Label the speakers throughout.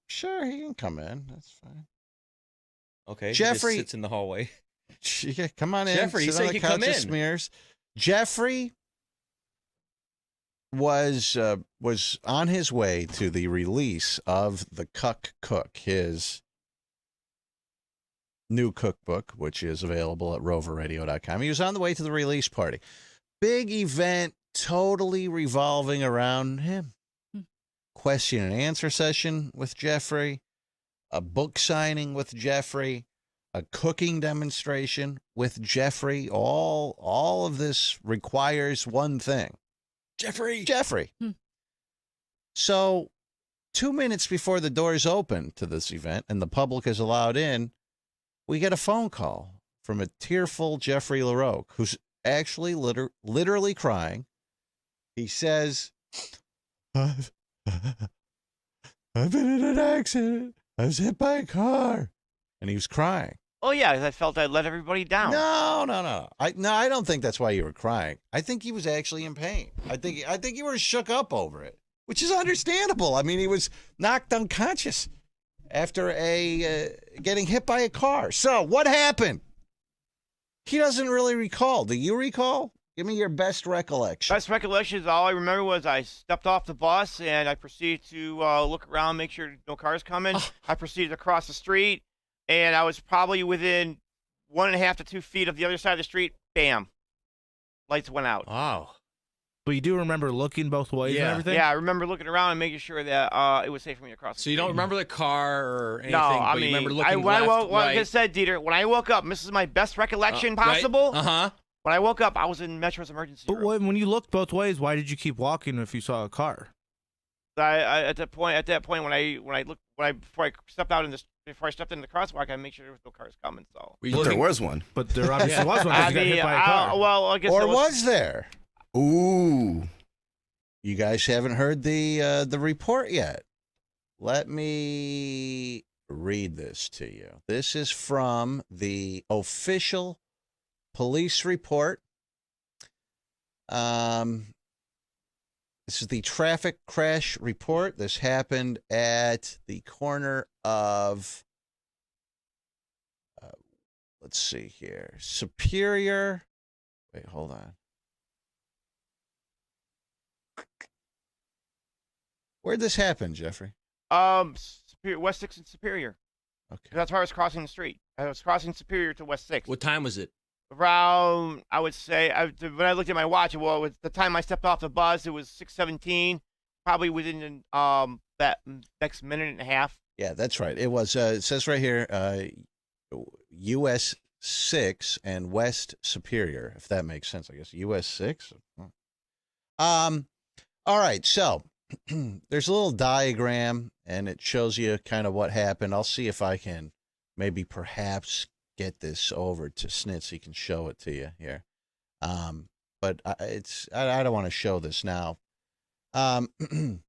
Speaker 1: Sure, he can come in. That's fine.
Speaker 2: Okay.
Speaker 1: Jeffrey
Speaker 2: he just sits in the hallway.
Speaker 1: Yeah, come on in.
Speaker 2: Jeffrey, you
Speaker 1: Sit
Speaker 2: said
Speaker 1: on
Speaker 2: he
Speaker 1: the
Speaker 2: could come
Speaker 1: couch of
Speaker 2: in.
Speaker 1: Smears. Jeffrey was on his way to the release of the Cuck Cook, his new cookbook, which is available at roverradio.com. He was on the way to the release party. Big event, totally revolving around him. Question and answer session with Jeffrey, a book signing with Jeffrey, a cooking demonstration with Jeffrey. All of this requires one thing.
Speaker 2: Jeffrey.
Speaker 1: So 2 minutes before the doors open to this event and the public is allowed in, we get a phone call from a tearful Jeffrey LaRoque, who's actually literally crying. He says, I've been in an accident. I was hit by a car. And he was crying.
Speaker 3: Oh, yeah, I felt I let everybody down.
Speaker 1: No. I don't think that's why you were crying. I think he was actually in pain. I think you were shook up over it, which is understandable. I mean, he was knocked unconscious after getting hit by a car. So what happened? He doesn't really recall. Do you recall? Give me your best recollection.
Speaker 3: Best recollection is all I remember was I stepped off the bus and I proceeded to look around, make sure no cars coming. I proceeded to cross the street, and I was probably within 1.5 to 2 feet of the other side of the street. Bam. Lights went out.
Speaker 2: Wow.
Speaker 4: But you do remember looking both ways and everything?
Speaker 3: Yeah, I remember looking around and making sure that it was safe for me to cross the street.
Speaker 2: So you don't remember the car or anything,
Speaker 3: No, I
Speaker 2: but
Speaker 3: mean,
Speaker 2: you remember looking
Speaker 3: when
Speaker 2: left,
Speaker 3: like
Speaker 2: right.
Speaker 3: I said, Dieter, when I woke up, this is my best recollection possible.
Speaker 2: Right? Uh-huh.
Speaker 3: When I woke up, I was in Metro's emergency
Speaker 4: But
Speaker 3: room.
Speaker 4: when you looked both ways, why did you keep walking if you saw a car?
Speaker 3: At that point, before I stepped into the crosswalk, I made sure there was no cars coming. So.
Speaker 2: Were you
Speaker 5: But there
Speaker 2: looking-
Speaker 5: was one.
Speaker 4: But there obviously was one because you got hit by a car.
Speaker 3: Well, I guess
Speaker 1: Or
Speaker 3: it
Speaker 1: was there?
Speaker 5: Ooh.
Speaker 1: You guys haven't heard the report yet. Let me read this to you. This is from the official police report. This is the traffic crash report. This happened at the corner of, let's see here, Superior. Wait, hold on. Where'd this happen, Jeffrey?
Speaker 3: West 6 and Superior.
Speaker 1: Okay.
Speaker 3: That's where I was crossing the street. I was crossing Superior to West 6.
Speaker 2: What time was it?
Speaker 3: Around, I would say, when I looked at my watch, well, it was the time I stepped off the bus, it was 6:17, probably within that next minute and a half.
Speaker 1: Yeah, that's right. It was. It says right here, US 6 and West Superior, if that makes sense. I guess US 6. All right. So there's a little diagram, and it shows you kind of what happened. I'll see if I can maybe perhaps get this over to Snit so he can show it to you here. But I don't want to show this now. Let me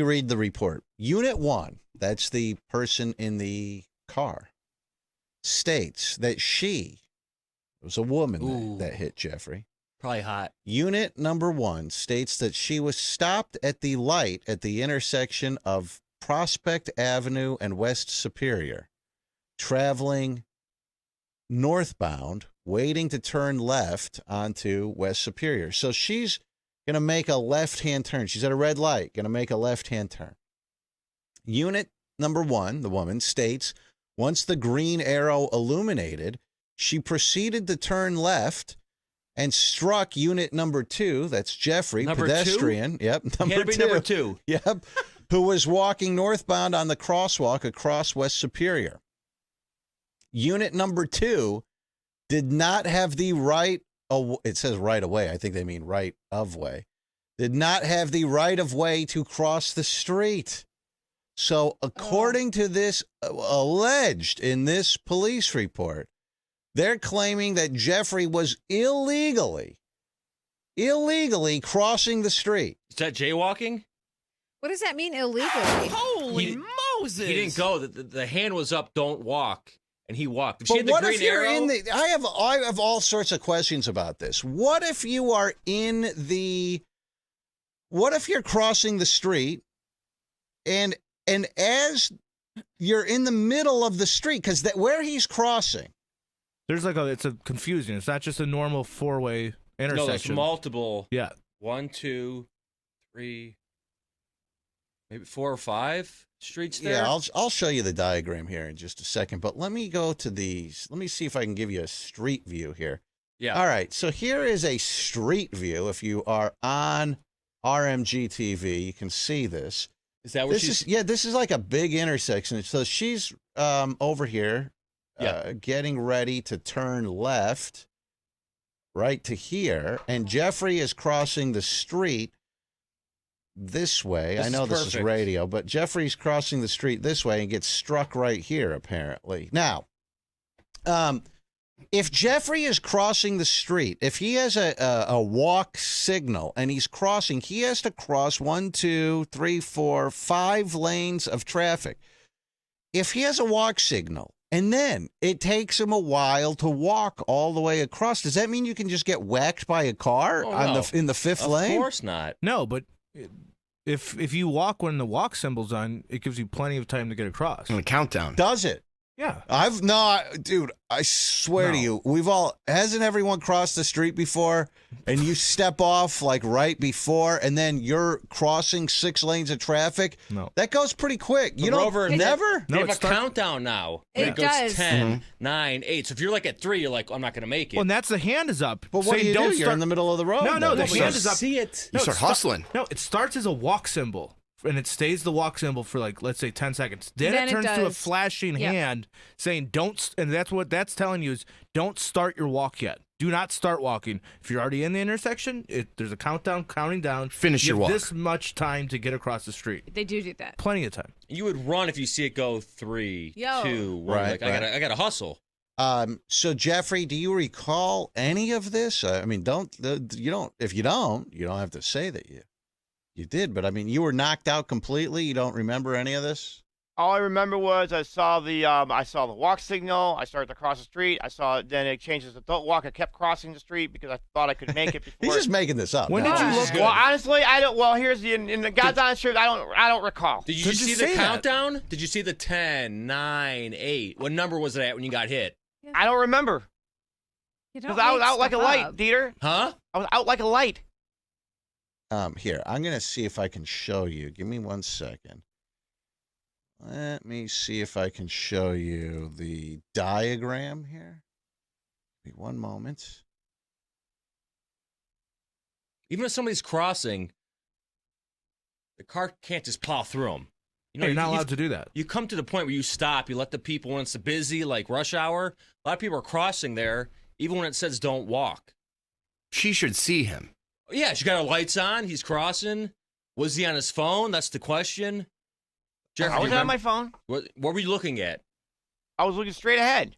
Speaker 1: read the report. Unit 1, that's the person in the car, states that it was a woman that hit Jeffrey.
Speaker 2: Probably hot.
Speaker 1: Unit number 1 states that she was stopped at the light at the intersection of Prospect Avenue and West Superior, traveling northbound, waiting to turn left onto West Superior. So she's going to make a left-hand turn. She's at a red light, going to make a left-hand turn. Unit number 1, the woman, states once the green arrow illuminated, she proceeded to turn left and struck unit number 2, that's Jeffrey,
Speaker 2: Number
Speaker 1: pedestrian. Yep,
Speaker 2: Number two.
Speaker 1: Yep, who was walking northbound on the crosswalk across West Superior. Unit number 2 did not have the right, it says right of way, I think they mean right of way, did not have the right of way to cross the street. So according to this alleged in this police report, they're claiming that Jeffrey was illegally crossing the street.
Speaker 2: Is that jaywalking?
Speaker 6: What does that mean illegally?
Speaker 4: Holy Moses!
Speaker 2: He didn't go. The hand was up, don't walk. And he walked.
Speaker 1: But what if you're in the? I have all sorts of questions about this. What if you are in the? What if you're crossing the street, and and as you're in the middle of the street, because where he's crossing,
Speaker 4: There's it's a confusing. It's not just a normal 4-way intersection.
Speaker 2: No, there's multiple.
Speaker 4: Yeah.
Speaker 2: 1, 2, 3, maybe 4 or 5 streets there.
Speaker 1: Yeah, I'll show you the diagram here in just a second, but let me go to these. Let me see if I can give you a street view here.
Speaker 2: Yeah.
Speaker 1: All right, so here is a street view. If you are on RMG TV, you can see this.
Speaker 2: Is that what she's...
Speaker 1: This is like a big intersection. So she's over here getting ready to turn left right to here, and Jeffrey is crossing the street this way. I know this is radio, but Jeffrey's crossing the street this way and gets struck right here, apparently. Now, if Jeffrey is crossing the street, if he has a walk signal and he's crossing, he has to cross 1, 2, 3, 4, 5 lanes of traffic. If he has a walk signal and then it takes him a while to walk all the way across, does that mean you can just get whacked by a car in the fifth lane?
Speaker 2: Of course not.
Speaker 4: No, but if you walk when the walk symbol's on, it gives you plenty of time to get across.
Speaker 5: On the countdown.
Speaker 1: Does it?
Speaker 4: Yeah.
Speaker 1: Dude, I swear to you, hasn't everyone crossed the street before and you step off like right before and then you're crossing 6 lanes of traffic?
Speaker 4: No.
Speaker 1: That goes pretty quick. You
Speaker 2: Rover,
Speaker 1: never?
Speaker 2: They have a countdown now.
Speaker 6: It
Speaker 2: goes
Speaker 6: does.
Speaker 2: 10, 9, 8. So if you're like at 3, you're like, I'm not going to make it.
Speaker 4: Well, and that's the hand is up.
Speaker 1: But what do you do? You're in the middle of the road.
Speaker 4: No, the
Speaker 1: then.
Speaker 4: hand is up.
Speaker 2: See it.
Speaker 5: You start hustling.
Speaker 4: No, it starts as a walk symbol. And it stays the walk symbol for let's say 10 seconds. Then it turns to a flashing hand saying don't, and that's what that's telling you is don't start your walk yet. Do not start walking. If you're already in the intersection, there's a countdown counting down.
Speaker 5: Finish your
Speaker 4: you have
Speaker 5: walk.
Speaker 4: This much time to get across the street.
Speaker 6: They do that.
Speaker 4: Plenty of time.
Speaker 2: You would run if you see it go 3, 2, 1.
Speaker 1: Right,
Speaker 2: Like, I got to hustle.
Speaker 1: So Jeffrey, do you recall any of this? I mean, if you don't have to say that you did, but I mean, you were knocked out completely. You don't remember any of this?
Speaker 3: All I remember was I saw the walk signal. I started to cross the street. Then it changes to don't walk. I kept crossing the street because I thought I could make it before.
Speaker 1: He's just making this up.
Speaker 4: When did you look?
Speaker 3: Well, honestly, I don't. Well, here's in the God's honest truth, I don't recall.
Speaker 2: Did you see the countdown? Did you see the 10, 9, 8? What number was it at when you got hit?
Speaker 3: I don't remember. Because I was out like a light, Dieter.
Speaker 2: Huh?
Speaker 3: I was out like a light.
Speaker 1: Here, I'm going to see if I can show you. Give me 1 second. Let me see if I can show you the diagram here. Give me 1 moment.
Speaker 2: Even if somebody's crossing, the car can't just plow through them.
Speaker 4: You're not allowed to do that.
Speaker 2: You come to the point where you stop. You let the people, when it's busy, like rush hour, a lot of people are crossing there, even when it says don't walk.
Speaker 5: She should see him.
Speaker 2: Yeah, she got her lights on. He's crossing. Was he on his phone? That's the question. Jeffrey,
Speaker 3: I was on my phone.
Speaker 2: What were you looking at?
Speaker 3: I was looking straight ahead.